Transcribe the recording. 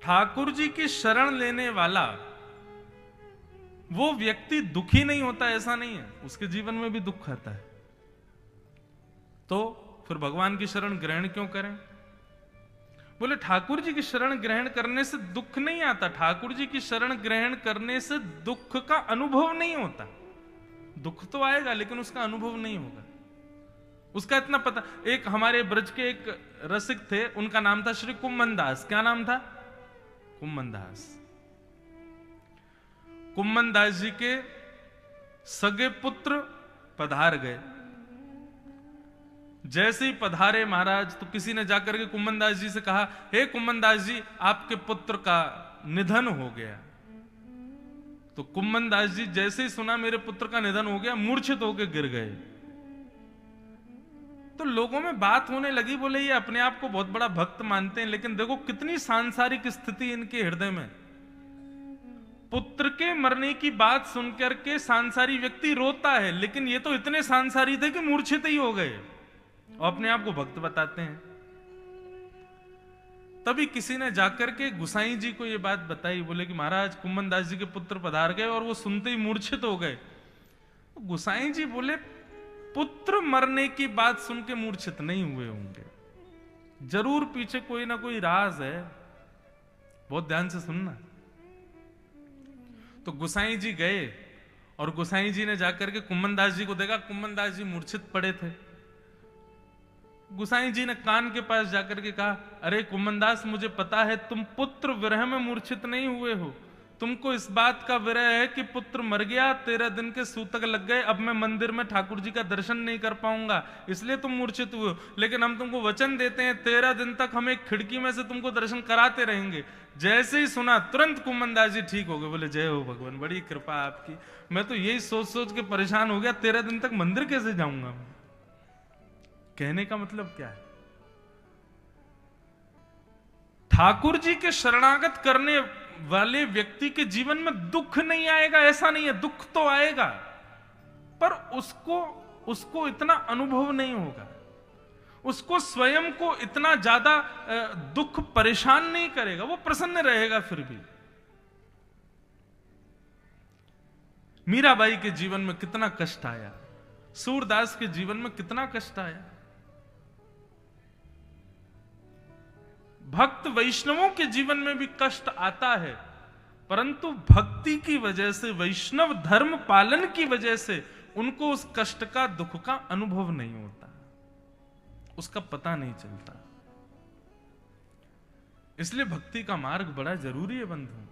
ठाकुर जी की शरण लेने वाला वो व्यक्ति दुखी नहीं होता, ऐसा नहीं है, उसके जीवन में भी दुख आता है। तो फिर भगवान की शरण ग्रहण क्यों करें? बोले ठाकुर जी की शरण ग्रहण करने से दुख नहीं आता, ठाकुर जी की शरण ग्रहण करने से दुख का अनुभव नहीं होता। दुख तो आएगा लेकिन उसका अनुभव नहीं होगा। उसका इतना पता, एक हमारे ब्रज के एक रसिक थे, उनका नाम था श्री कुम्मन दास। क्या नाम था? कुम्मन दास। कुम्मन दास जी के सगे पुत्र पधार गए। जैसे ही पधारे महाराज, तो किसी ने जाकर के कुम्मन दास जी से कहा, हे कुम्मन दास जी, आपके पुत्र का निधन हो गया। तो कुम्मन दास जी जैसे ही सुना मेरे पुत्र का निधन हो गया, मूर्छित होकर गिर गए। तो लोगों में बात होने लगी, बोले ये अपने आप को बहुत बड़ा भक्त मानते हैं, लेकिन देखो कितनी सांसारिक स्थिति इनके हृदय में। पुत्र के मरने की बात सुनकर के सांसारी व्यक्ति रोता है, लेकिन ये तो इतने सांसारी थे कि मूर्छित ही हो गए और अपने आप को भक्त बताते हैं। तभी किसी ने जाकर के गुसाई जी को ये बात बताई, बोले कि महाराज कुम्मन दास जी के पुत्र पधार गए, और वो सुनते ही मूर्छित हो गए। तो गुसाई जी बोले, पुत्र मरने की बात सुन के मूर्छित नहीं हुए होंगे, जरूर पीछे कोई ना कोई राज है, बहुत ध्यान से सुनना। तो गुसाई जी गए और गुसाई जी ने जाकर के कुम्मन दास जी को देखा, कुम्मन दास जी मूर्छित पड़े थे। गुसाई जी ने कान के पास जाकर के कहा, अरे कुम्मन दास, मुझे पता है तुम पुत्र विरह में मूर्छित नहीं हुए हो, तुमको इस बात का विरह है कि पुत्र मर गया, 13 दिन के सूतक लग गए, अब मैं मंदिर में ठाकुर जी का दर्शन नहीं कर पाऊंगा, इसलिए तुम मूर्छित हुए हो। लेकिन हम तुमको वचन देते हैं 13 दिन तक हम एक खिड़की में से तुमको दर्शन कराते रहेंगे। जैसे ही सुना तुरंत कुम्मन दास जी ठीक हो गए। बोले जय हो भगवान, बड़ी कृपा आपकी। मैं तो यही सोच सोच के परेशान हो गया, 13 दिन तक मंदिर कैसे जाऊंगा। कहने का मतलब क्या है? ठाकुर जी के शरणागत करने वाले व्यक्ति के जीवन में दुख नहीं आएगा, ऐसा नहीं है, दुख तो आएगा, पर उसको इतना अनुभव नहीं होगा, उसको स्वयं को इतना ज्यादा दुख परेशान नहीं करेगा, वो प्रसन्न रहेगा। फिर भी मीराबाई के जीवन में कितना कष्ट आया, सूरदास के जीवन में कितना कष्ट आया। भक्त वैष्णवों के जीवन में भी कष्ट आता है, परंतु भक्ति की वजह से, वैष्णव धर्म पालन की वजह से उनको उस कष्ट का, दुख का अनुभव नहीं होता, उसका पता नहीं चलता। इसलिए भक्ति का मार्ग बड़ा जरूरी है बंधु।